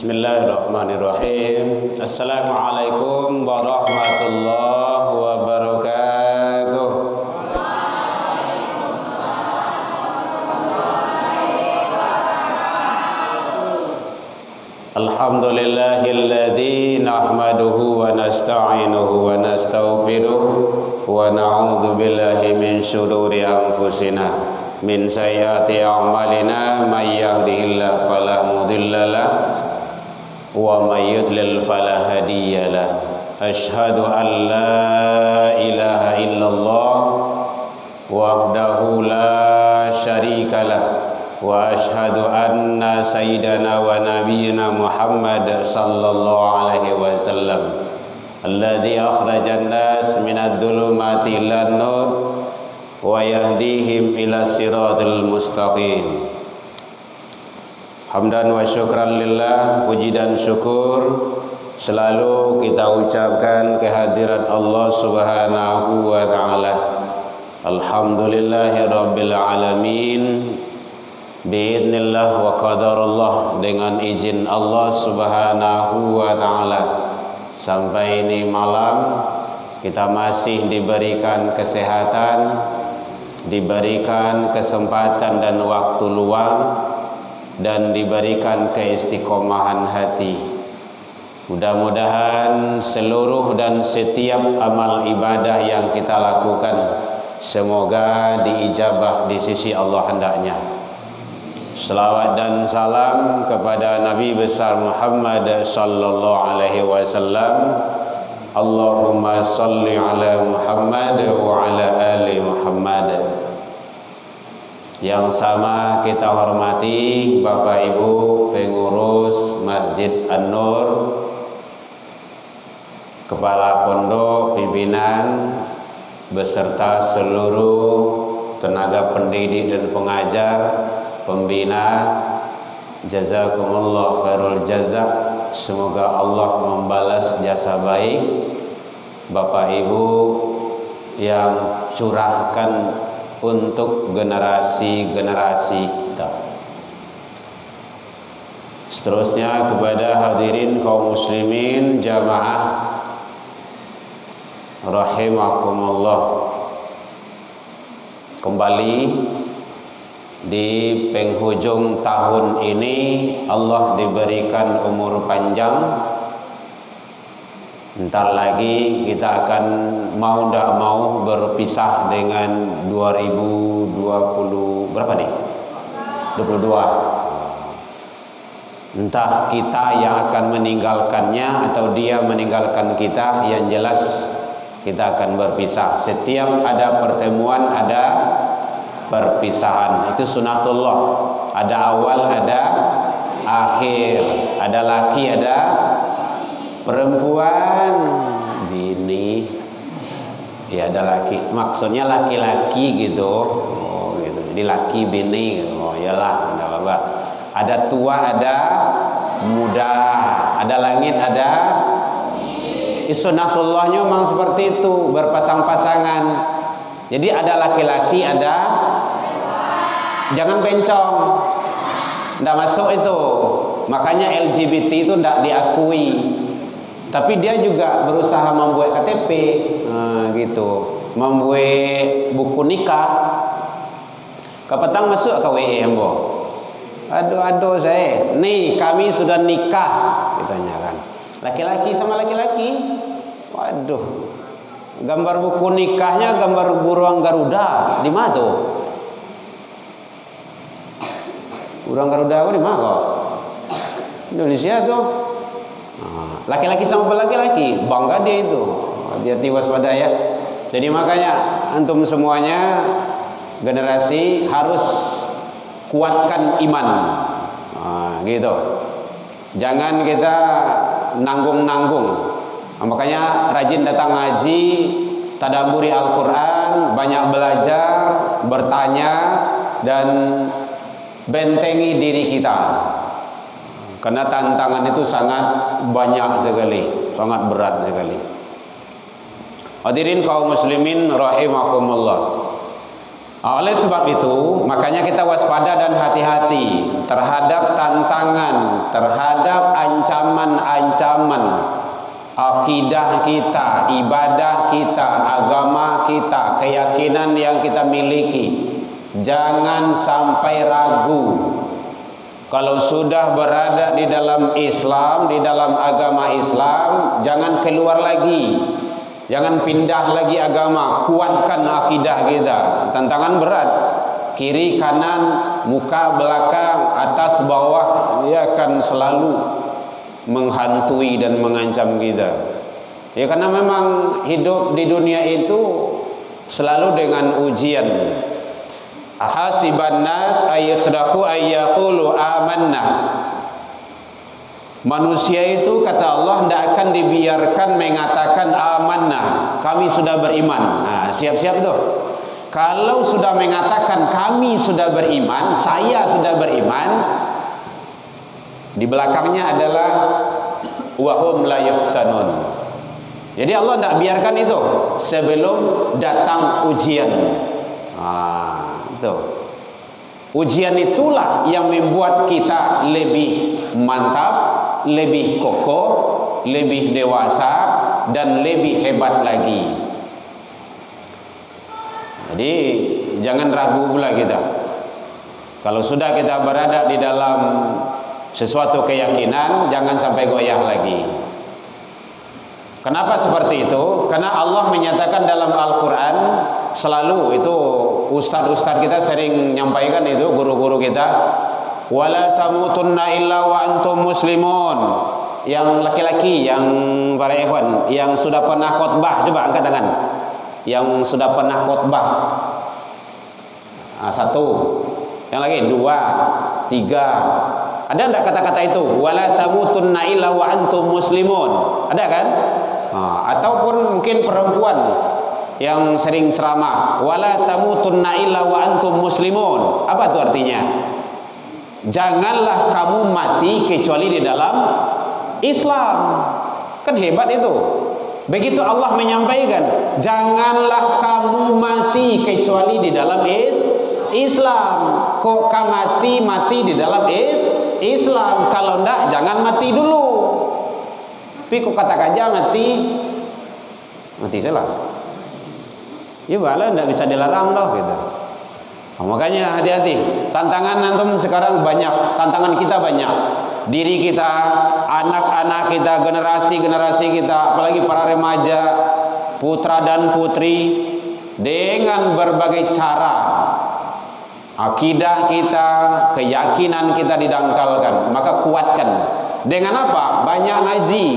Bismillahirrahmanirrahim. Assalamualaikum warahmatullahi wabarakatuh. Alhamdulillahilladzi nahmaduhu wa nasta'inuhu wa nastaghfiruh wa na'udzu billahi min syururi anfusina min sayyiati a'malina may yahdihillahu fala mudhillalah wa may yudlil fala hadiyalah. Asyhadu an la ilaha illallah wahdahu la syarikalah wa asyhadu anna sayyidana wa nabiyyina Muhammad sallallahu alaihi wasallam alladzi akhrajan nas minadh dhulumati ilan nur wa yahdihim ila siratal mustaqim. Hamdan wa syukran lillah, puji dan syukur selalu kita ucapkan kehadirat Allah Subhanahu wa taala. Alhamdulillahi rabbil alamin. Biidznillah wa qadarullah, dengan izin Allah Subhanahu wa taala. Sampai ini malam kita masih diberikan kesehatan, diberikan kesempatan dan waktu luang, dan diberikan keistiqomahan hati. Mudah-mudahan seluruh dan setiap amal ibadah yang kita lakukan semoga diijabah di sisi Allah hendaknya. Selawat dan salam kepada Nabi besar Muhammad sallallahu alaihi wasallam. Allahumma salli ala Muhammad wa ala ali Muhammad. Yang sama kita hormati Bapak Ibu pengurus Masjid An-Nur, Kepala Pondok, pimpinan, beserta seluruh tenaga pendidik dan pengajar, pembina, jazakumullah khairul jazak. Semoga Allah membalas jasa baik Bapak Ibu yang curahkan untuk generasi-generasi kita. Seterusnya kepada hadirin kaum muslimin jamaah rahimakumullah, kembali di penghujung tahun ini Allah diberikan umur panjang. Entar lagi kita akan mau tidak mau berpisah dengan 2020 berapa nih? 22. Entah kita yang akan meninggalkannya atau dia meninggalkan kita, yang jelas kita akan berpisah. Setiap ada pertemuan ada perpisahan. Itu sunatullah. Ada awal, ada akhir. Ada laki, ada perempuan, bini, ya ada laki, maksudnya laki-laki gitu. Oh, gitu. Jadi laki bini gitu. Oh iyalah, ada apa? Ada tua, ada muda, ada langit, ada sunnatullahnya memang seperti itu, berpasang-pasangan. Jadi ada laki-laki, ada, jangan bencong, tidak masuk itu. Makanya LGBT itu tidak diakui. Tapi dia juga berusaha membuat KTP, gitu, membuat buku nikah. Kapatang masuk ke WE ambo. Aduh saya, nih kami sudah nikah, ditanya kan. Laki-laki sama laki-laki. Waduh, gambar buku nikahnya gambar burung Garuda. Di mana tuh? Burung Garuda aku di mana kok? Indonesia tuh. Laki-laki sama laki-laki, bangga dia itu. Hati-hati waspada ya. Jadi makanya antum semuanya generasi harus kuatkan iman. Gitu. Jangan kita nanggung-nanggung. Makanya rajin datang ngaji, tadabburi Al-Qur'an, banyak belajar, bertanya, dan bentengi diri kita. Karena tantangan itu sangat banyak sekali, sangat berat sekali. Hadirin kaum muslimin rahimakumullah. Oleh sebab itu, makanya kita waspada dan hati-hati terhadap tantangan, terhadap ancaman-ancaman akidah kita, ibadah kita, agama kita, keyakinan yang kita miliki. Jangan sampai ragu. Kalau sudah berada di dalam Islam, di dalam agama Islam, jangan keluar lagi. Jangan pindah lagi agama, kuatkan akidah kita. Tantangan berat, kiri kanan, muka belakang, atas bawah, dia akan selalu menghantui dan mengancam kita. Ya, karena memang hidup di dunia itu selalu dengan ujian. Ahasiban nas ayyasdaku ayyaqulu amanna. Manusia itu kata Allah tidak akan dibiarkan mengatakan amanah, kami sudah beriman. Nah, siap-siap tuh. Kalau sudah mengatakan kami sudah beriman, saya sudah beriman, di belakangnya adalah wahum la yaftanun. Jadi Allah tidak biarkan itu sebelum datang ujian. Itu. Ujian itulah yang membuat kita lebih mantap, lebih kokoh, lebih dewasa, dan lebih hebat lagi. Jadi jangan ragu pula kita. Kalau sudah kita berada di dalam sesuatu keyakinan, jangan sampai goyah lagi. Kenapa seperti itu? Karena Allah menyatakan dalam Al-Quran, selalu itu ustadz-ustadz kita sering nyampaikan itu, guru-guru kita, wala tamutunna illa wa antum muslimun. Yang laki-laki, yang para ikhwan yang sudah pernah khotbah, coba angkat tangan. Yang sudah pernah khotbah. Satu. Yang lagi 2, 3. Ada enggak kata-kata itu? Wala tamutunna illa wa antum muslimun. Ada kan? Ataupun mungkin perempuan yang sering ceramah, wala tamutunna illa wa antum muslimun. Apa itu artinya? Janganlah kamu mati kecuali di dalam Islam. Kan hebat itu. Begitu Allah menyampaikan, janganlah kamu mati kecuali di dalam Islam. Kok kamu mati di dalam Islam? Kalau enggak, jangan mati dulu. Tapi kok kata aja mati salah. Ya bala enggak bisa dilarang loh gitu. Makanya hati-hati. Tantangan antum sekarang banyak, tantangan kita banyak. Diri kita, anak-anak kita, generasi-generasi kita, apalagi para remaja, putra dan putri, dengan berbagai cara akidah kita, keyakinan kita didangkalkan. Maka kuatkan. Dengan apa? Banyak ngaji,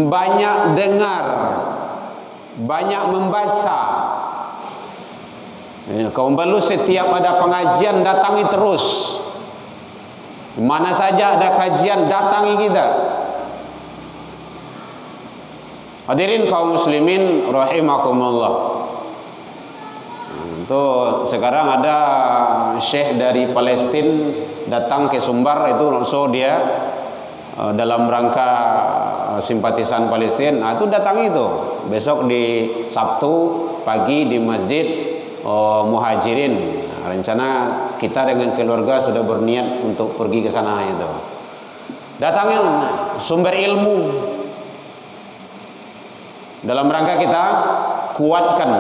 banyak dengar, banyak membaca. Kaum perlu setiap ada pengajian datangi terus. Mana saja ada kajian datangi kita. Hadirin kaum muslimin rahimakumullah. Itu sekarang ada syekh dari Palestina datang ke Sumbar, itu langsung dia dalam rangka simpatisan Palestina. Itu datang itu besok di Sabtu pagi di Masjid Muhajirin. Rencana kita dengan keluarga sudah berniat untuk pergi ke sana itu. Datangnya sumber ilmu dalam rangka kita kuatkan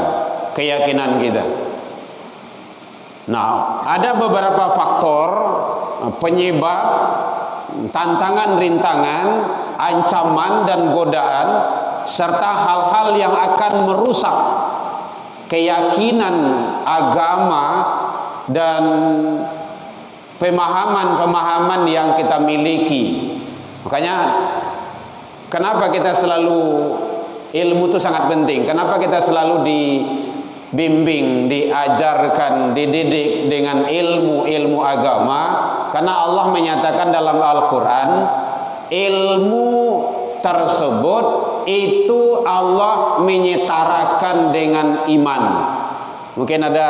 keyakinan kita. Nah, ada beberapa faktor penyebab, tantangan, rintangan, ancaman dan godaan serta hal-hal yang akan merusak keyakinan agama dan pemahaman-pemahaman yang kita miliki. Makanya kenapa kita selalu, ilmu itu sangat penting. Kenapa kita selalu dibimbing, diajarkan, dididik dengan ilmu-ilmu agama? Karena Allah menyatakan dalam Al-Quran, ilmu tersebut itu Allah menyetarakan dengan iman. Mungkin ada,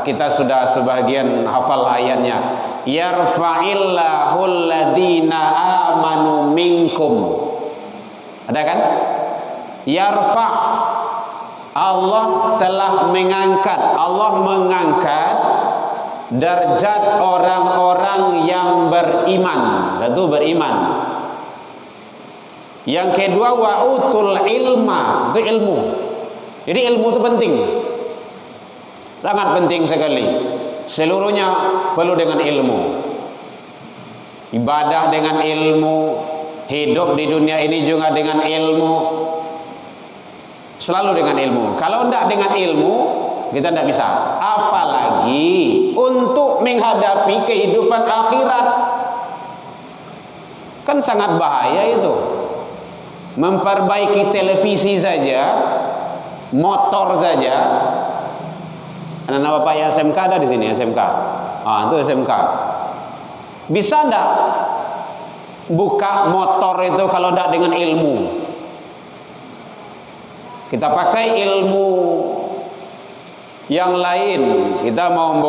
kita sudah sebagian hafal ayatnya, yarfa'illahul ladina amanu minkum. Ada kan? Yarfa', Allah telah mengangkat derajat orang-orang yang beriman. Satu, beriman. Yang kedua, wa'utul ilma, itu ilmu. Jadi ilmu itu penting, sangat penting sekali. Seluruhnya perlu dengan ilmu. Ibadah dengan ilmu, hidup di dunia ini juga dengan ilmu, selalu dengan ilmu. Kalau tidak dengan ilmu, kita tidak bisa. Apalagi untuk menghadapi kehidupan akhirat, kan sangat bahaya itu. Memperbaiki televisi saja, motor saja. Anak bapak ya SMK ada di sini, SMK. Itu SMK. Bisa enggak buka motor itu kalau enggak dengan ilmu? Kita pakai ilmu yang lain. Kita mau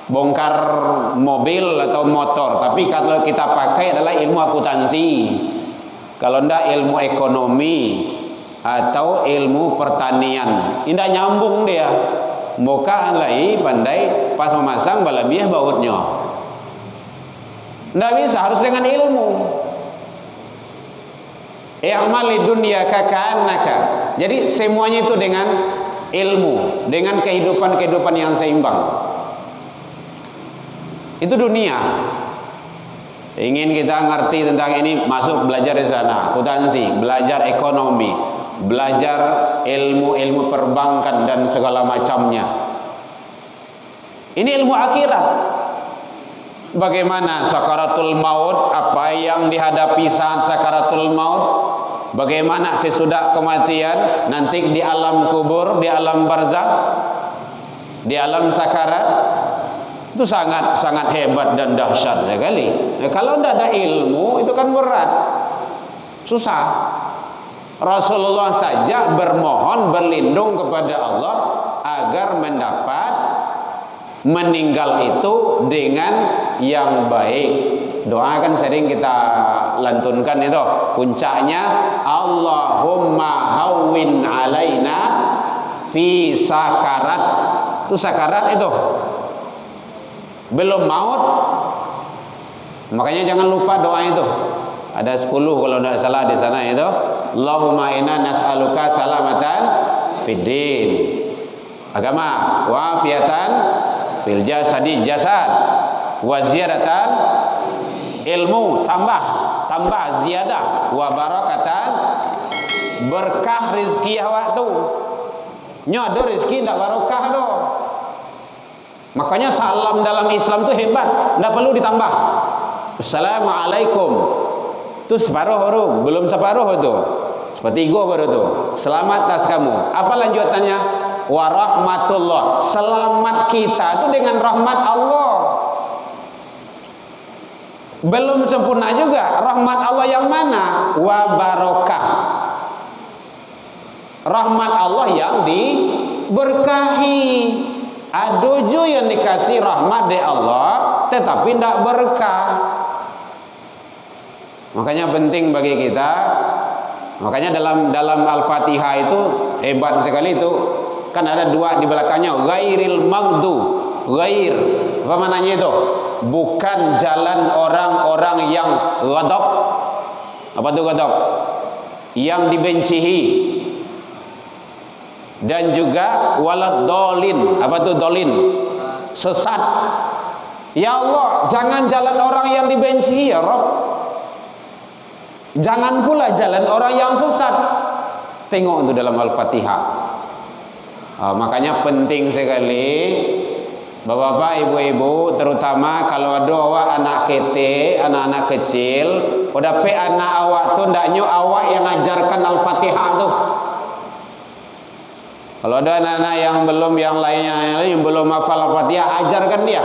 bongkar mobil atau motor, tapi kalau kita pakai adalah ilmu akuntansi. Kalau enggak ilmu ekonomi atau ilmu pertanian, tidak nyambung dia. Bukan lagi pandai pas memasang balabiah bautnya. Tidak bisa, harus dengan ilmu. I'mali dunya ka'annaka. Jadi semuanya itu dengan ilmu, dengan kehidupan yang seimbang. Itu dunia. Ingin kita ngerti tentang ini, masuk belajar di sana, akuntansi, belajar ekonomi, belajar ilmu perbankan dan segala macamnya. Ini ilmu akhirat. Bagaimana sakaratul maut, apa yang dihadapi saat sakaratul maut, bagaimana sesudah kematian, nanti di alam kubur, di alam barzakh, di alam sakarat. Itu sangat hebat dan dahsyat sekali. Kalau tidak ada ilmu, itu kan berat, susah. Rasulullah saja bermohon berlindung kepada Allah agar mendapat meninggal itu dengan yang baik. Doa kan sering kita lantunkan itu, puncaknya Allahumma hawwin alaina fi sakarat. Itu sakarat itu, belum maut. Makanya jangan lupa doa itu. Ada 10 kalau tidak salah di sana itu. Allahumma inna nas'aluka salamatan fid din, agama, wa afiatan fil jasad, wa ziyadatan ilmu, tambah ziyadah, wa barakatan berkah rezeki awak tu. Nyo ada rezeki ndak barokah do. Makanya salam dalam Islam tu hebat, ndak perlu ditambah. Assalamualaikum. Tu separuh baru, belum separuh itu. Sepertiga baru tu. Selamat atas kamu. Apa lanjutannya? Wa rahmatullah. Selamat kita itu dengan rahmat Allah. Belum sempurna juga. Rahmat Allah yang mana? Wa barokah. Rahmat Allah yang diberkahi. Ada juga yang dikasih rahmat dari Allah tetapi tidak berkah. Makanya penting bagi kita. Makanya dalam Al-Fatihah itu hebat sekali itu. Kan ada dua di belakangnya, ghairil maghdu. Ghair, apa maknanya itu? Bukan jalan orang-orang yang ghadab. Apa itu ghadab? Yang dibencihi. Dan juga walad dolin. Apa itu dolin? Sesat. Ya Allah, jangan jalan orang yang dibenci ya Rabb. Jangan pula jalan orang yang sesat. Tengok itu dalam Al-Fatihah. Makanya penting sekali bapak-bapak, ibu-ibu, terutama kalau ada awak anak kete, anak-anak kecil, udah pe anak awak tu ndaknya awak yang ajarkan Al-Fatihah tu. Kalau ada anak-anak yang belum, yang lainnya yang belum hafal Al-Fatihah, ajarkan dia.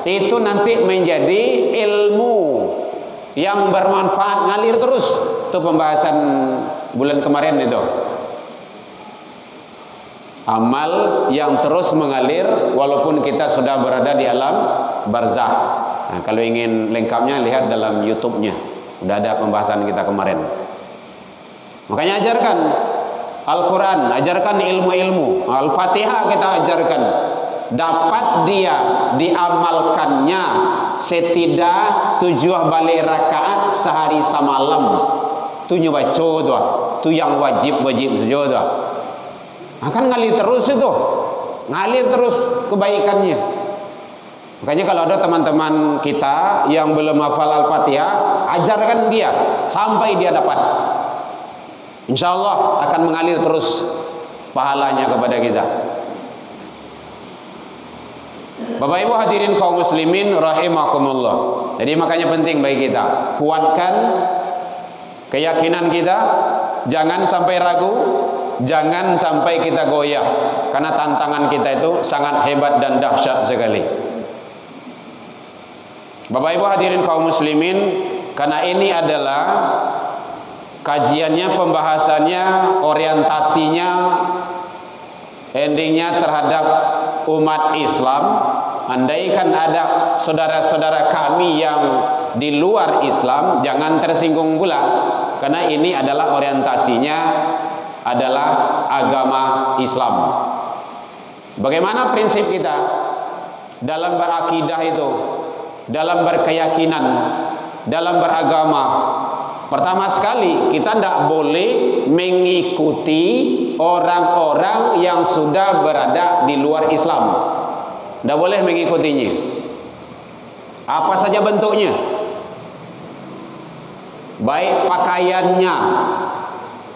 Itu nanti menjadi ilmu yang bermanfaat, ngalir terus. Itu pembahasan bulan kemarin itu. Amal yang terus mengalir walaupun kita sudah berada di alam barzakh. Nah, kalau ingin lengkapnya lihat dalam YouTube-nya. Sudah ada pembahasan kita kemarin. Makanya ajarkan. Al-Quran, ajarkan ilmu-ilmu. Al-Fatihah kita ajarkan. Dapat dia diamalkannya setidak 7 balik rakaat sehari semalam. Tu nyoba tu, tu yang wajib saja tu. Akan ngalir terus itu, ngalir terus kebaikannya. Makanya kalau ada teman-teman kita yang belum hafal Al-Fatihah, ajarkan dia sampai dia dapat. Insya Allah akan mengalir terus pahalanya kepada kita. Bapak Ibu hadirin kaum muslimin rahimakumullah. Jadi makanya penting bagi kita kuatkan keyakinan kita, jangan sampai ragu, jangan sampai kita goyah, karena tantangan kita itu sangat hebat dan dahsyat sekali. Bapak Ibu hadirin kaum muslimin, karena ini adalah kajiannya, pembahasannya, orientasinya, endingnya terhadap umat Islam. Andaikan ada saudara-saudara kami yang di luar Islam, jangan tersinggung pula, karena ini adalah orientasinya adalah agama Islam. Bagaimana prinsip kita dalam berakidah itu, dalam berkeyakinan, dalam beragama? Pertama sekali, kita tidak boleh mengikuti orang-orang yang sudah berada di luar Islam. Tidak boleh mengikutinya. Apa saja bentuknya, baik pakaiannya,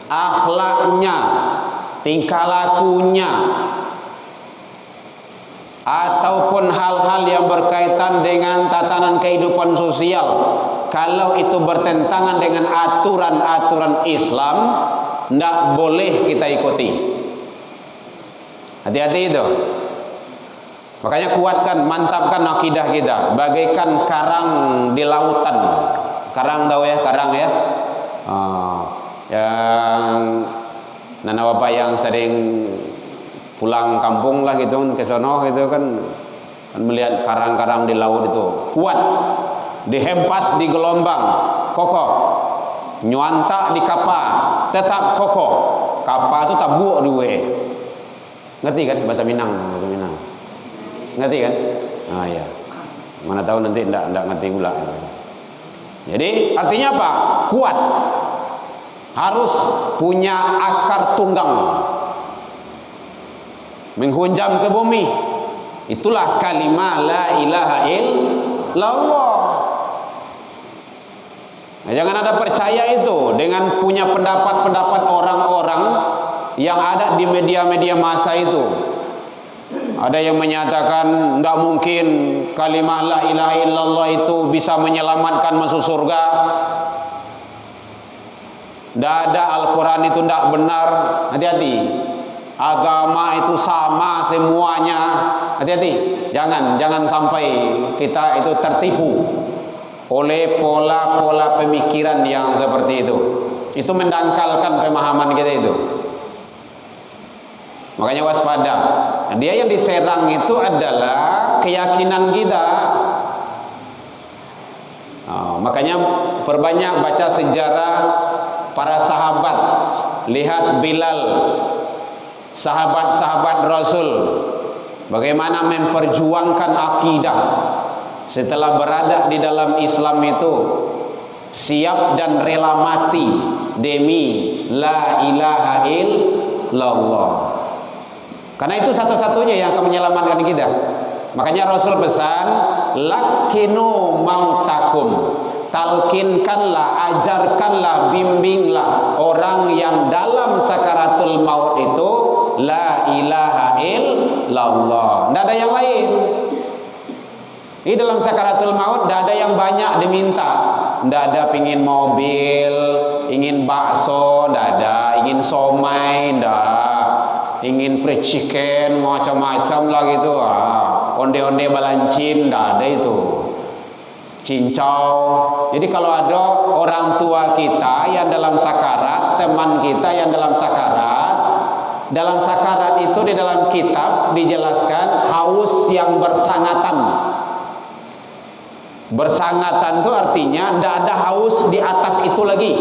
akhlaknya, tingkah lakunya, ataupun hal-hal yang berkaitan dengan tatanan kehidupan sosial. Kalau itu bertentangan dengan aturan-aturan Islam, tidak boleh kita ikuti. Hati-hati itu. Makanya kuatkan, mantapkan akidah kita, bagaikan karang di lautan. Karang tahu ya, karang ya. Yang nana bapak yang sering pulang kampung lah gitu, ke sono gitu kan melihat karang-karang di laut itu kuat, dihempas di gelombang kokoh, nyuantak di kapal tetap kokoh. Kapal itu tabuk di we. Ngerti kan bahasa Minang? Bahasa Minang. Ngerti kan? Ah ya. Mana tahu nanti enggak ngerti pula. Jadi artinya apa? Kuat. Harus punya akar tunggang, menghunjam ke bumi. Itulah kalimah la ilaha illallah. Nah, jangan ada percaya itu dengan punya pendapat-pendapat orang-orang yang ada di media-media massa itu. Ada yang menyatakan tidak mungkin kalimah la ilaha illallah itu bisa menyelamatkan masuk surga. Tidak ada, Al-Quran itu tidak benar. Hati-hati. Agama itu sama semuanya. Hati-hati. Jangan sampai kita itu tertipu oleh pola-pola pemikiran yang seperti itu. Itu mendangkalkan pemahaman kita itu. Makanya waspada. Dia yang diserang itu adalah keyakinan kita. Makanya perbanyak baca sejarah para sahabat. Lihat Bilal, sahabat-sahabat Rasul, bagaimana memperjuangkan akidah. Setelah berada di dalam Islam itu siap dan rela mati demi la ilaha illallah. Karena itu satu-satunya yang akan menyelamatkan kita. Makanya Rasul pesan, lakinu mautakum, talkinkanlah, ajarkanlah, bimbinglah orang yang dalam sakaratul maut itu la ilaha illallah. Tidak ada yang lain. Di dalam sakaratul maut tidak ada yang banyak diminta. Tidak ada pingin mobil, ingin bakso, tidak ada, ingin somai, tidak, ingin fried chicken, macam-macam lah gitu. Onde-onde balancin, tidak ada itu. Cincau. Jadi kalau ada orang tua kita yang dalam sakarat, teman kita yang dalam sakarat itu di dalam kitab dijelaskan haus yang bersangatan. Bersangatan itu artinya tidak ada haus di atas itu lagi.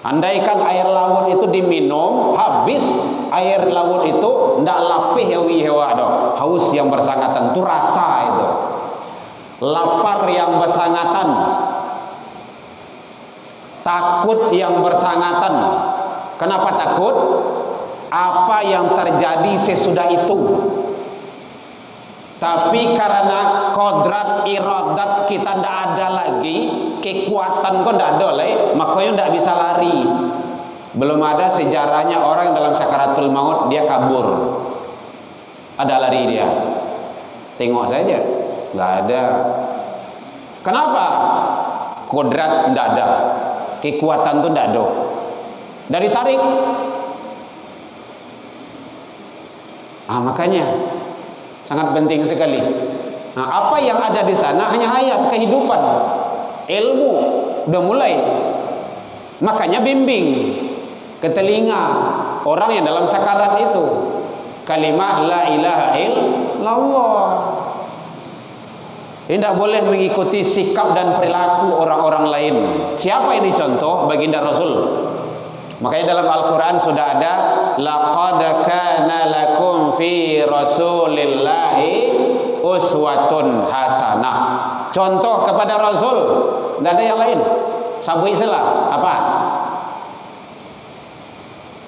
Andaikan air laut itu diminum, habis air laut itu ndak lapih yawi hewa do. Haus yang bersangatan tu rasa itu. Lapar yang bersangatan. Takut yang bersangatan. Kenapa takut? Apa yang terjadi sesudah itu. Tapi karena kodrat iradat kita ndak ada lagi, kekuatan kok ndak ada lagi, makanya ndak bisa lari. Belum ada sejarahnya orang dalam sakaratul maut dia kabur. Ada lari dia? Tengok saja, nggak ada. Kenapa? Kodrat ndak ada, kekuatan tuh ndak ada. Dari tarik. Makanya sangat penting sekali. Nah, apa yang ada di sana hanya hayat, kehidupan, ilmu udah mulai. Makanya bimbing ke telinga orang yang dalam sakarat itu kalimah la ilaha illallah. Tidak boleh mengikuti sikap dan perilaku orang-orang lain. Siapa ini contoh? Baginda Rasul. Makanya dalam Al-Quran sudah ada laqad kana lakum fi rasulillahi uswatun hasanah. Contoh kepada Rasul, tidak ada yang lain. Sabui salah apa?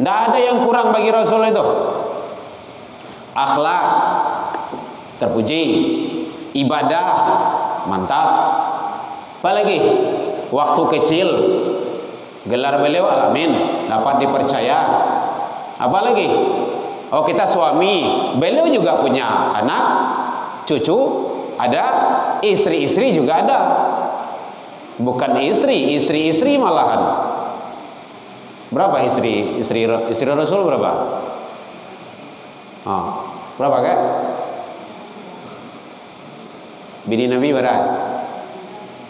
Tidak ada yang kurang bagi Rasul itu. Akhlak terpuji, ibadah mantap. Apalagi waktu kecil gelar beliau alamin, dapat dipercaya. Apalagi kita suami, beliau juga punya anak, cucu, ada istri-istri juga ada. Bukan istri malahan. Berapa istri Rasul berapa? Berapa kan? Bini Nabi berapa?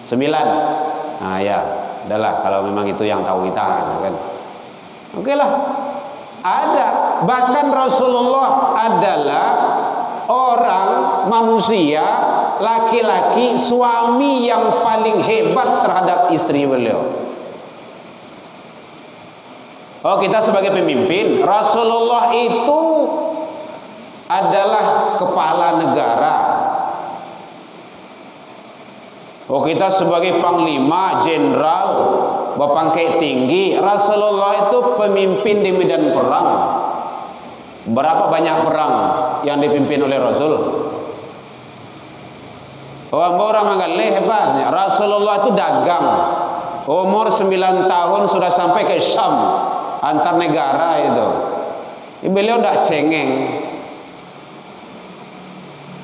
9. Ya. Adalah kalau memang itu yang tahu kita kan. Oke lah. Ada. Bahkan Rasulullah adalah orang manusia laki-laki suami yang paling hebat terhadap istri beliau. Kita sebagai pemimpin, Rasulullah itu adalah kepala negara. Kita sebagai panglima, jenderal, bapangkai tinggi. Rasulullah itu pemimpin di medan perang. Berapa banyak perang yang dipimpin oleh Rasul? Orang mengalih hebatnya. Rasulullah itu dagang. Umur 9 tahun sudah sampai ke Syam, antar negara itu. Beliau tidak cengeng.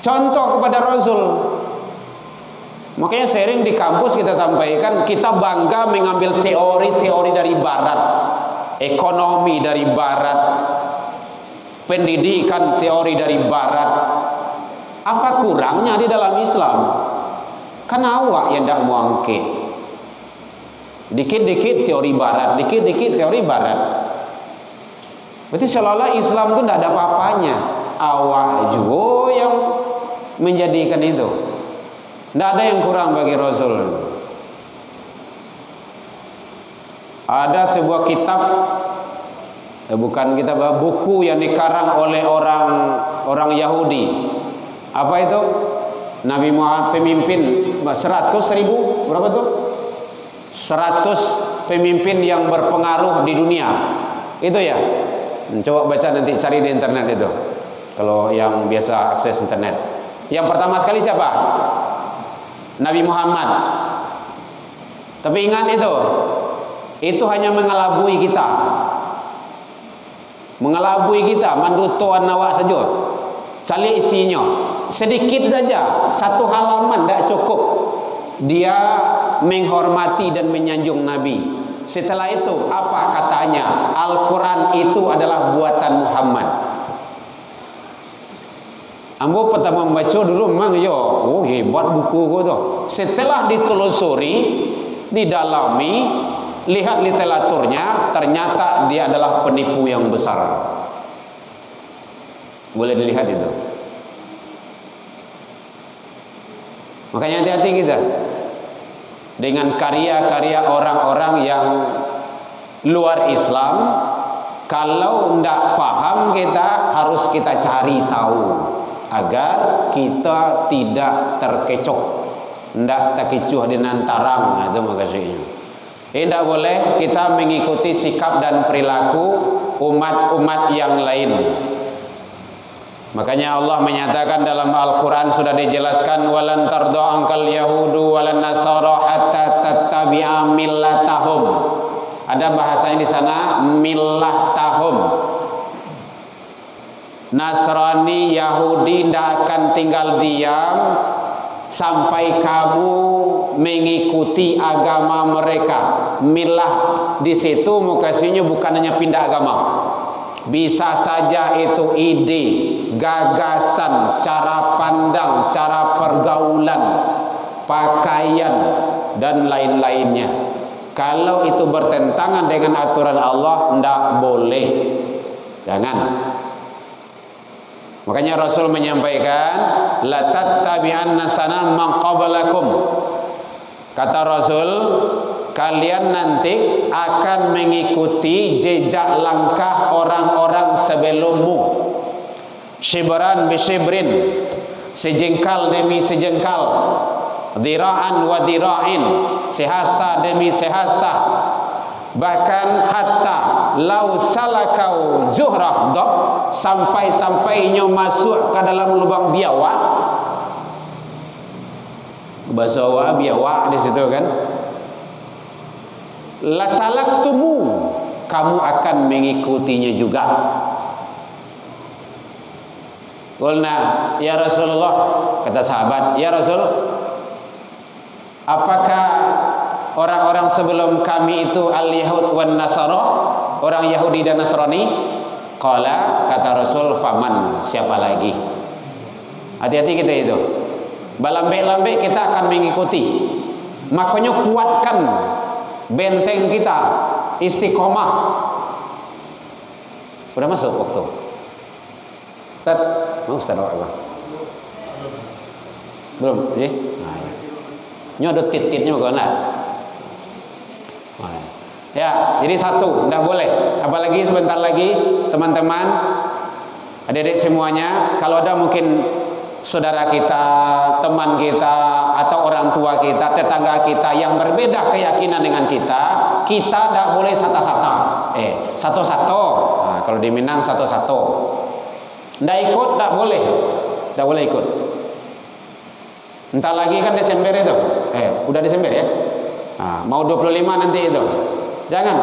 Contoh kepada Rasul. Makanya sering di kampus kita sampaikan, kita bangga mengambil teori-teori dari barat, ekonomi dari barat, pendidikan teori dari barat. Apa kurangnya di dalam Islam? Kan awak yang tidak mau angkat. Dikit-dikit teori barat, dikit-dikit teori barat. Berarti seolah-olah Islam itu tidak ada apa-apanya. Awak juga yang menjadikan itu. Tidak ada yang kurang bagi Rasul. Ada sebuah kitab, bukan kitab, buku yang dikarang oleh orang Yahudi. Apa itu? Nabi Muhammad pemimpin 100.000, berapa tuh? 100 pemimpin yang berpengaruh di dunia. Itu ya. Coba baca nanti, cari di internet itu. Kalau yang biasa akses internet. Yang pertama sekali siapa? Nabi Muhammad. Tapi ingat itu hanya mengelabui kita. Mengelabui kita, mandutuan awak saja. Cari isinya. Sedikit saja, 1 halaman tidak cukup. Dia menghormati dan menyanjung Nabi. Setelah itu apa katanya? Al-Quran itu adalah buatan Muhammad. Ambo pertama membaca dulu memang hebat buku itu. Setelah ditelusuri, didalami, lihat literaturnya, ternyata dia adalah penipu yang besar. Boleh dilihat itu. Makanya hati-hati kita dengan karya-karya orang-orang yang luar Islam, kalau tidak faham kita harus kita cari tahu agar kita tidak terkecoh, tidak terkecoh dengan tarang. Itu maksudnya. Tidak boleh kita mengikuti sikap dan perilaku umat-umat yang lain. Makanya Allah menyatakan dalam Al-Quran, sudah dijelaskan, walan tarda angkal yahudu walan nasara hatta tattabi'a millatahum. Ada bahasanya di sana millatahum. Nasrani, Yahudi tidak akan tinggal diam sampai kamu mengikuti agama mereka. Milah di situ mukasinya bukan hanya pindah agama. Bisa saja itu ide, gagasan, cara pandang, cara pergaulan, pakaian dan lain-lainnya. Kalau itu bertentangan dengan aturan Allah, tidak boleh. Jangan. Makanya Rasul menyampaikan, la tattabi'anna sanan man qablakum. Kata Rasul, kalian nanti akan mengikuti jejak langkah orang-orang sebelummu. Shibran bi shibrin, sejengkal demi sejengkal, dira'an wa dira'in, sehasta demi sehasta. Bahkan hatta lau salakau juhrah dok, sampai-sampainya masuk ke dalam lubang biawak. Bahasa wa biawak di situ kan. La salaktumu, kamu akan mengikutinya juga. Qulna ya Rasulullah, kata sahabat, ya Rasul, apakah orang-orang sebelum kami itu al-Yahud wan Nasara, orang Yahudi dan Nasrani? Qala, kata Rasul, faman, siapa lagi? Hati-hati kita itu. Balambek-lambek kita akan mengikuti. Makanya kuatkan benteng kita, istiqomah. Udah masuk waktu? Ustaz, mau Ustaz apa? Belum, ya? Nah, ya. Ini ada tit-titnya bagaimana? Ya, jadi satu, tidak boleh. Apalagi sebentar lagi teman-teman, adik-adik semuanya, kalau ada mungkin saudara kita, teman kita, atau orang tua kita, tetangga kita yang berbeda keyakinan dengan kita tidak boleh sata-sata. Satu-satu. Nah, kalau di Minang satu-satu. Tidak ikut, tidak boleh. Tidak boleh ikut. Entar lagi kan Desember itu. Udah Desember ya? Nah, mau 25 nanti itu. Jangan.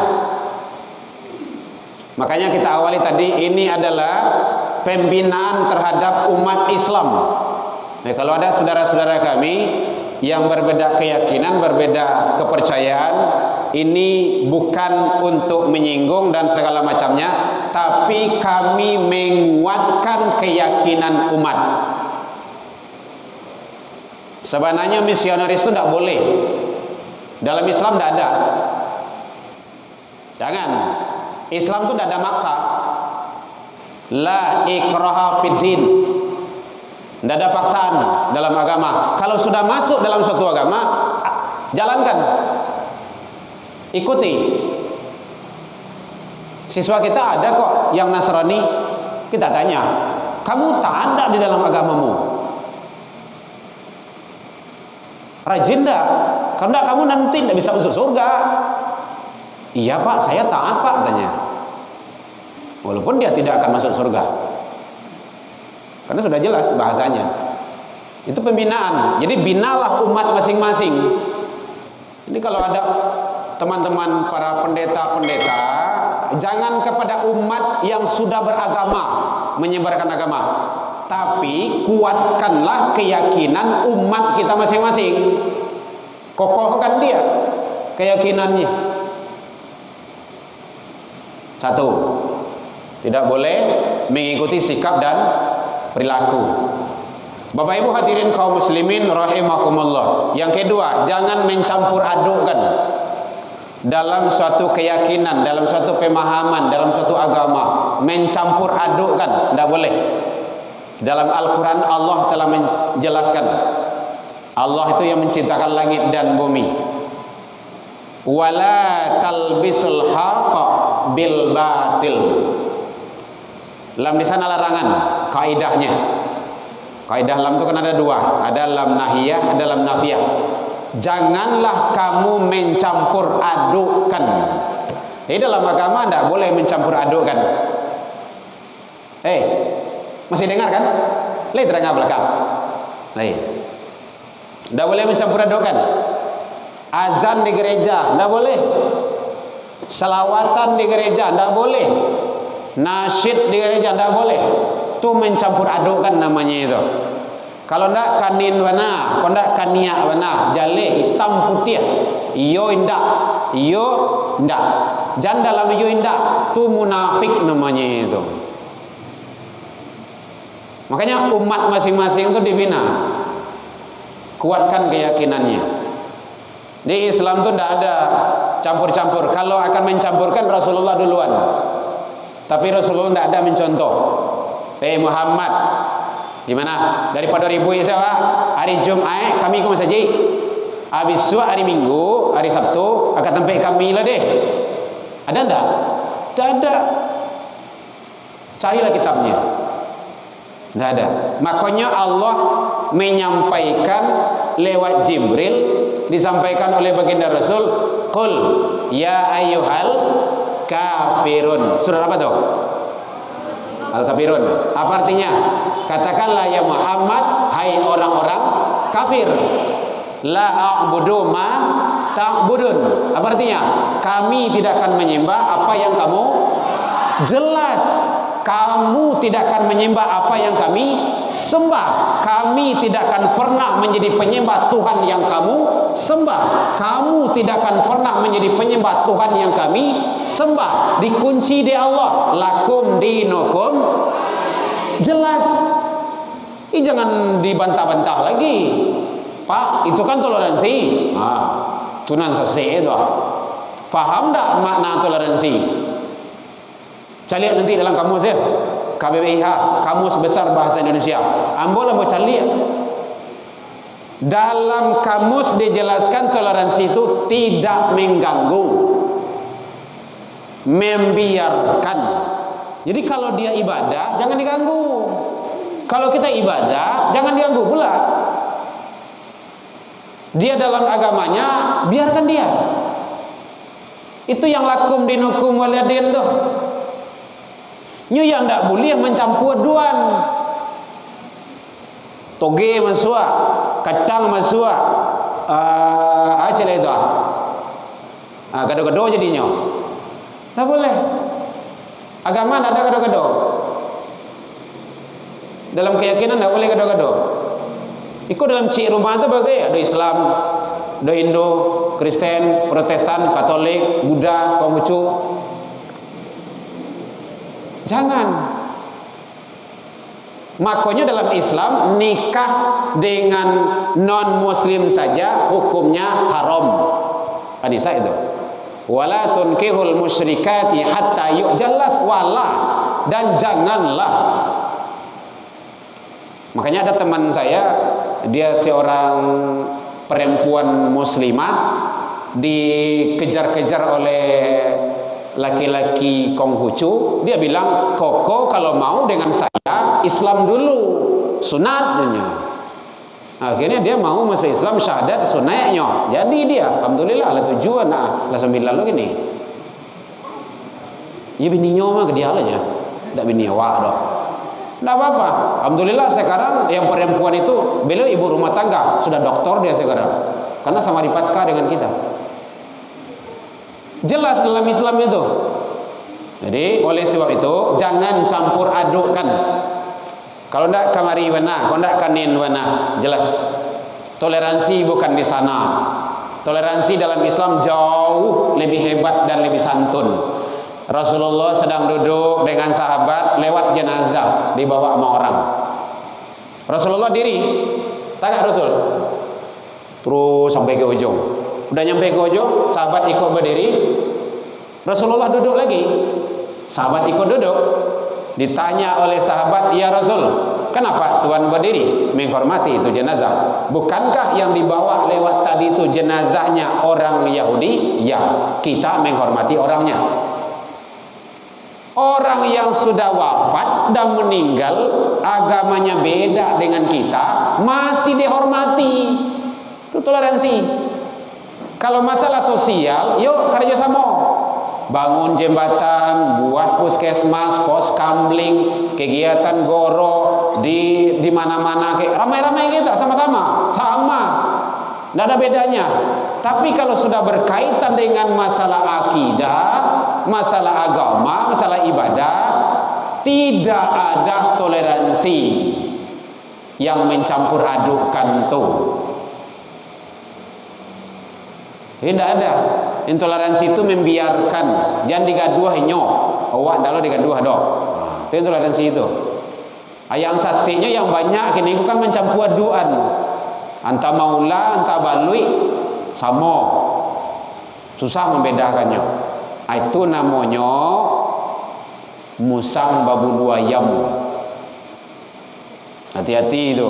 Makanya kita awali tadi, ini adalah pembinaan terhadap umat Islam. Nah, kalau ada saudara-saudara kami yang berbeda keyakinan, berbeda kepercayaan, ini bukan untuk menyinggung dan segala macamnya, tapi kami menguatkan keyakinan umat. Sebenarnya misionaris itu tidak boleh. Dalam Islam tidak ada. Jangan. Islam itu tidak ada maksa. La ikraha fiddin. Tidak ada paksaan dalam agama. Kalau sudah masuk dalam suatu agama, jalankan, ikuti. Siswa kita ada kok yang Nasrani, kita tanya, kamu tak ada di dalam agamamu? Rajin dah, karena kamu nanti tidak bisa masuk surga. Iya pak, saya taat pak, tanya. Walaupun dia tidak akan masuk surga, karena sudah jelas bahasanya. Itu pembinaan. Jadi binalah umat masing-masing. Ini kalau ada teman-teman para pendeta-pendeta, jangan kepada umat yang sudah beragama, menyebarkan agama, tapi kuatkanlah keyakinan umat kita masing-masing. Kokohkan dia keyakinannya. Satu, tidak boleh mengikuti sikap dan perilaku. Bapak Ibu hadirin kaum muslimin rahimakumullah. Yang kedua, jangan mencampur adukkan dalam suatu keyakinan, dalam suatu pemahaman, dalam suatu agama. Mencampur adukkan, tidak boleh. Dalam Al-Quran Allah telah menjelaskan, Allah itu yang menciptakan langit dan bumi. wala talbisul haqqa bil batil. Lam di sana larangan, kaidahnya. Kaidah lam itu kan ada dua, ada lam nahiyah, ada lam nafiyah. Janganlah kamu mencampur adukkan. Jadi dalam agama tidak boleh mencampur adukkan. Masih dengar kan? Lihat terangnya belakang. Tidak boleh mencampur adukkan. Azan di gereja tidak boleh. Selawatan di gereja tidak boleh. Nasyid di gereja tidak boleh. Itu mencampur adukkan namanya itu. Kalau tidak kanin wana, kalau tidak kania wana, jale hitam putih. Iyo indak, iyo indak. Jangan dalam iyo indak, itu munafik namanya itu. Makanya umat masing-masing itu dibina. Kuatkan keyakinannya. Di Islam itu tidak ada campur-campur. Kalau akan mencampurkan Rasulullah duluan. Tapi Rasulullah tidak ada mencontoh. Muhammad, gimana? Daripada ribu Isya, hari Jumat kami ke masjid. Habis itu hari Minggu, hari Sabtu akan tempat kami lah deh. Ada enggak? Tidak ada. Carilah kitabnya. Tidak ada. Makanya Allah menyampaikan lewat Jibril, disampaikan oleh baginda Rasul, qul ya ayyuhal kafirun. Surah apa tuh? Al-Kafirun. Apa artinya? Katakanlah ya Muhammad, hai orang-orang kafir. La a'budu ma ta'budun. Apa artinya? Kami tidak akan menyembah apa yang kamu. Jelas kamu tidak akan menyembah apa yang kami sembah. Kami tidak akan pernah menjadi penyembah Tuhan yang kamu sembah. Kamu tidak akan pernah menjadi penyembah Tuhan yang kami sembah. Dikunci di Allah. Lakum dinukum. Jelas. Jangan dibantah-bantah lagi. Pak, itu kan toleransi. Tunan sase itu. Faham tak makna toleransi? Cari nanti dalam kamus ya, KBBIH, Kamus Besar Bahasa Indonesia. Ambolah mau cari. Dalam kamus dijelaskan toleransi itu tidak mengganggu, membiarkan. Jadi kalau dia ibadah jangan diganggu. Kalau kita ibadah jangan diganggu pula. Dia dalam agamanya biarkan dia. Itu yang lakum dinukum waliyadin tuh. Nyu yang tidak boleh mencampur duan. Toge masua, kacang masua, apa itu? Gado-gado jadinya. Tidak boleh. Agama tidak ada gado-gado. Dalam keyakinan tidak boleh gado-gado. Ikut dalam cik rumah itu bagai ada Islam, ada Indo, Kristen, Protestan, Katolik, Buddha, Konghucu. Jangan. Makanya dalam Islam nikah dengan non muslim saja hukumnya haram. Hadis itu. Wala tunkihul musyrikati hatta jelas wala, dan janganlah. Makanya ada teman saya, dia seorang perempuan muslimah dikejar-kejar oleh laki-laki Konghucu. Dia bilang, Koko kalau mau dengan saya Islam dulu, sunatnya. Akhirnya dia mau masuk Islam, syahadat sunatnya. Jadi dia, alhamdulillah, lah tujuan, lah 9 lo gini. Ya bininya mah ke dia lah ya, tidak bininya wak doh. Tidak apa-apa. Alhamdulillah sekarang yang perempuan itu, beliau ibu rumah tangga, sudah doktor dia sekarang, karena sama di Pasca dengan kita. Jelas dalam Islam itu. Jadi oleh sebab itu jangan campur adukkan. Kalau tidak kamari wana, kalau tidak kanin wana, jelas. Toleransi bukan di sana. Toleransi dalam Islam jauh lebih hebat dan lebih santun. Rasulullah sedang duduk dengan sahabat, lewat jenazah dibawa sama orang. Rasulullah diri, tagak Rasul. Terus sampai ke ujung. Udah nyampe ke ujung, sahabat ikut berdiri. Rasulullah duduk lagi. Sahabat ikut duduk. Ditanya oleh sahabat, "Ya Rasul, Kenapa Tuhan berdiri menghormati itu jenazah? Bukankah yang dibawa lewat tadi itu jenazahnya orang Yahudi? Ya, kita menghormati orangnya. Orang yang sudah wafat dan meninggal, agamanya beda dengan kita, masih dihormati. Itu toleransi. Kalau masalah sosial, yuk kerjasama. Bangun jembatan, buat puskesmas, pos kamling, kegiatan goro di mana-mana, ramai-ramai kita sama-sama, nggak ada bedanya. Tapi kalau sudah berkaitan dengan masalah akidah, masalah agama, masalah ibadah, tidak ada toleransi yang mencampur adukkan tuh. Tidak ada. Intoleransi itu membiarkan, jangan digaduh nyo, awak dalam digaduh dok. Itu intoleransi itu. Yang saksinya yang banyak kini kan mencampur aduan. Anta maula, anta balui, sama. Susah membedakannya. Itu namanya musang babu dua yam. Hati-hati itu.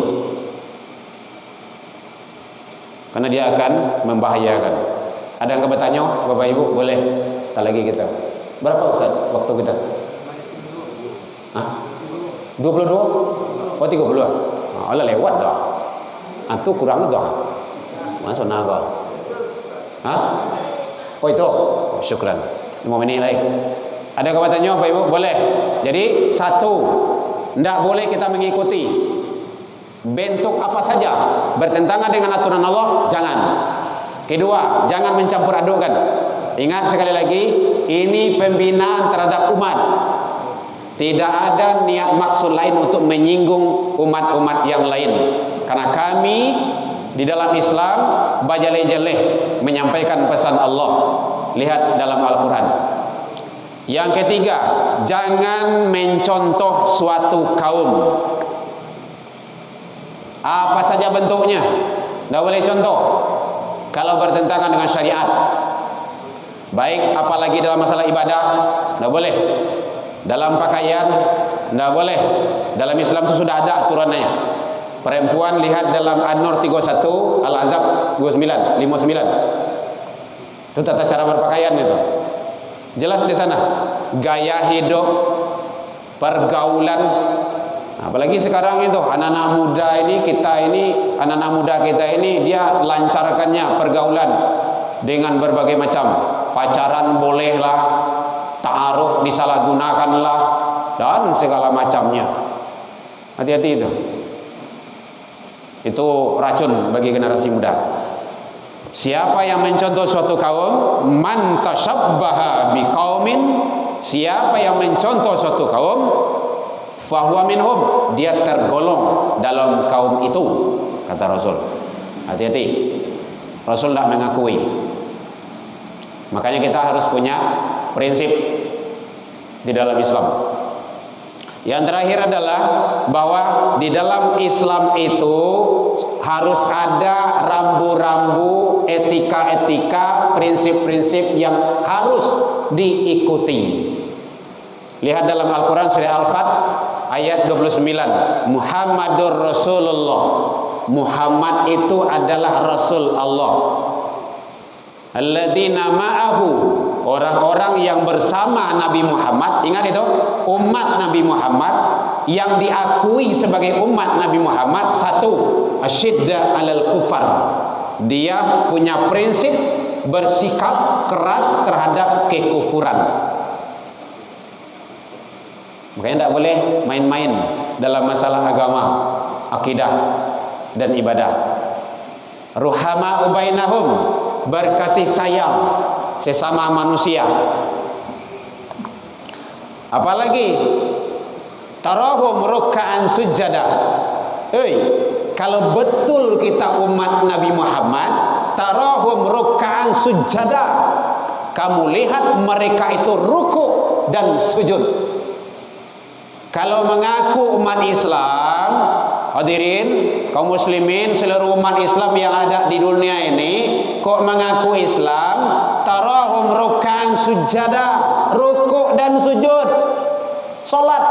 Karena dia akan membahayakan. Ada yang bertanya, Bapak Ibu, boleh? Tak lagi kita. Berapa Ustaz waktu kita? Hah? 22? Oh 30 ah? Allah lewat dah. Itu kurang dah. Masuk naga. Hah? Oh itu? Syukran. 5 menit lagi. Ada yang bertanya, Bapak Ibu? Boleh. Jadi satu, tidak boleh kita mengikuti bentuk apa saja bertentangan dengan aturan Allah, jangan. Kedua, jangan mencampur adukkan. Ingat sekali lagi, ini pembinaan terhadap umat. Tidak ada niat maksud lain untuk menyinggung umat-umat yang lain. Karena kami di dalam Islam bajaleh-jaleh menyampaikan pesan Allah. Lihat dalam Al-Quran. Yang ketiga, jangan mencontoh suatu kaum. Apa saja bentuknya, tidak boleh contoh. Kalau bertentangan dengan syariat, baik apalagi dalam masalah ibadah, tidak boleh. Dalam pakaian, tidak boleh. Dalam Islam itu sudah ada aturannya. Perempuan lihat dalam An-Nur 31, Al-Azab 29, 59. Itu tata cara berpakaian itu. Jelas di sana. Gaya hidup, pergaulan. Apalagi sekarang itu anak-anak muda ini, anak-anak muda kita ini dia lancarkannya pergaulan dengan berbagai macam. Pacaran bolehlah, ta'aruf disalahgunakanlah, dan segala macamnya. Hati-hati itu. Itu racun bagi generasi muda. Siapa yang mencontoh suatu kaum, man tashabbaha biqaumin, siapa yang mencontoh suatu kaum, fahuwa minhum, dia tergolong dalam kaum itu, kata Rasul. Hati-hati. Rasul tidak mengakui. Makanya kita harus punya prinsip di dalam Islam. Yang terakhir adalah bahwa di dalam Islam itu harus ada rambu-rambu, etika-etika, prinsip-prinsip yang harus diikuti. Lihat dalam Al-Quran surah Al-Fat ayat 29. Muhammadur Rasulullah. Muhammad itu adalah Rasul Allah. Alladzina ma'ahu, orang-orang yang bersama Nabi Muhammad. Ingat itu, umat Nabi Muhammad yang diakui sebagai umat Nabi Muhammad. Satu, asyidda alal kufar, dia punya prinsip bersikap keras terhadap kekufuran. Makanya tidak boleh main-main dalam masalah agama, akidah dan ibadah. Ruhama ubainahum, berkasih sayang sesama manusia. Apalagi tarahum ruk'an sujada. Kalau betul kita umat Nabi Muhammad, tarahum ruk'an sujada, kamu lihat mereka itu ruku dan sujud. Kalau mengaku umat Islam, hadirin kaum muslimin, seluruh umat Islam yang ada di dunia ini, kok mengaku Islam, tarahum ruk'an sujada, rukuk dan sujud, salat.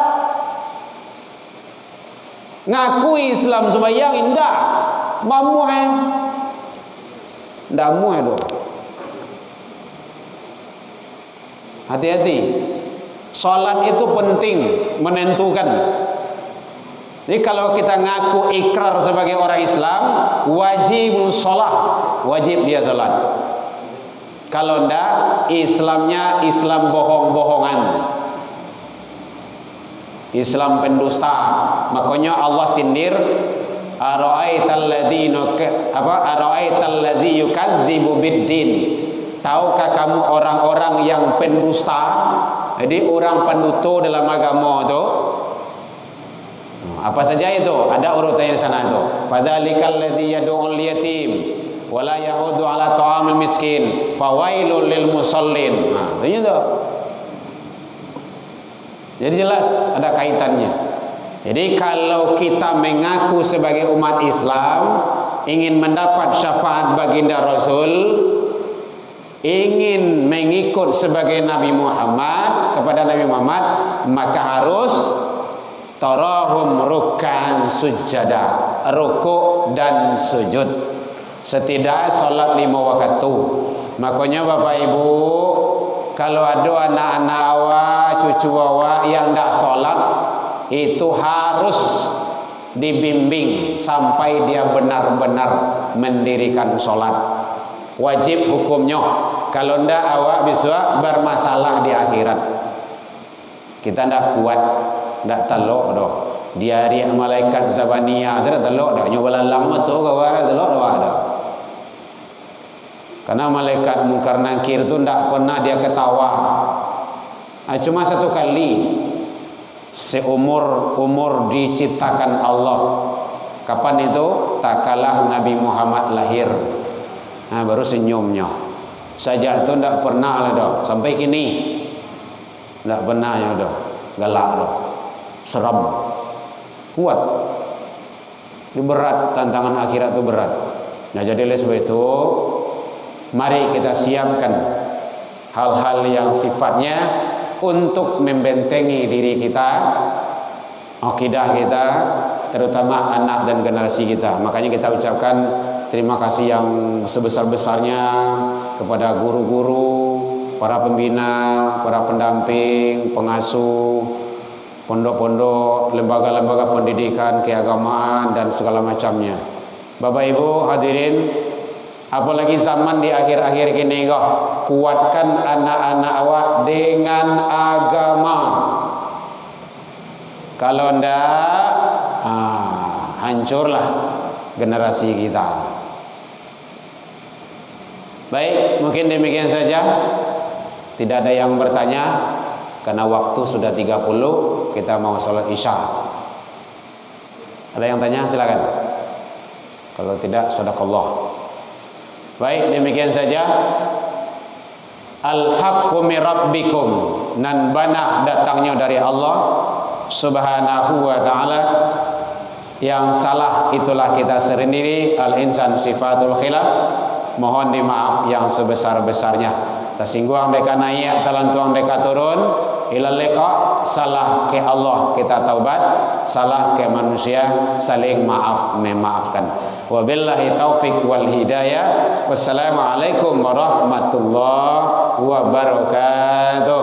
ngakui Islam sembahyang indah mamu ndak mu doh. Hati-hati. Salat itu penting, menentukan. Jadi kalau kita ngaku ikrar sebagai orang Islam, wajibul sholat, wajib dia salat. Kalau ndak, Islamnya Islam bohong-bohongan, Islam pendusta. Makanya Allah sindir, ara'aital ladzi yukazzibu biddin. Tahukah kamu orang-orang yang pendusta? Jadi orang pendusta dalam agama itu apa saja itu? Ada urutannya di sana itu. Fadzalikal ladzi yad'ul yatim wa la yahudu ala ta'amil miskin fawailul lil musallin. Nah, itu tuh. Jadi jelas ada kaitannya. Jadi kalau kita mengaku sebagai umat Islam, ingin mendapat syafaat baginda Rasul, ingin mengikut sebagai Nabi Muhammad, kepada Nabi Muhammad, maka harus tarahum ruk'an sujada, rukuk dan sujud. Setidaknya salat 5 waktu. Makanya Bapak Ibu, kalau ada anak-anak awak, cucu awak yang tidak salat, itu harus dibimbing sampai dia benar-benar mendirikan salat. Wajib hukumnya. Kalau tidak awak bisa bermasalah di akhirat. Kita tidak kuat, tidak telok doh. Di hari malaikat Zabaniyah sudah telok dah. Nyoba lalang betul kawan telok dah ada. Karena malaikat Munkar Nakir itu tidak pernah dia ketawa. Cuma satu kali seumur diciptakan Allah. Kapan itu? Tak kalah Nabi Muhammad lahir. Nah, baru senyumnya. Saja itu tidak pernah lah doh. Sampai kini tidak pernah ya doh. Galak doh. Seram. Kuat. Ini berat, tantangan akhirat itu berat. Nah, jadi oleh sebab itu mari kita siapkan hal-hal yang sifatnya untuk membentengi diri kita, akidah kita, terutama anak dan generasi kita. Makanya kita ucapkan terima kasih yang sebesar-besarnya kepada guru-guru, para pembina, para pendamping, pengasuh, pondok-pondok, lembaga-lembaga pendidikan, keagamaan dan segala macamnya. Bapak Ibu hadirin, apalagi zaman di akhir-akhir ini kok, kuatkan anak-anak awak dengan agama. Kalau ndak, hancurlah generasi kita. Baik, mungkin demikian saja. Tidak ada yang bertanya karena waktu sudah 30, kita mau sholat isya. Ada yang tanya? Silakan. Kalau tidak, sadaqallah. Baik, demikian saja. Al-haqqu min rabbikum, nan bana datangnya dari Allah Subhanahu wa taala. Yang salah itulah kita sendiri. Al-insan sifatul khilaf. Mohon dimaaf yang sebesar-besarnya. Tersinggung mereka naik, telantuang mereka turun. Ilal liqa, salah ke Allah kita taubat, salah ke manusia saling maaf memaafkan. Wabillahi taufik wal hidayah. Wassalamualaikum warahmatullahi wabarakatuh.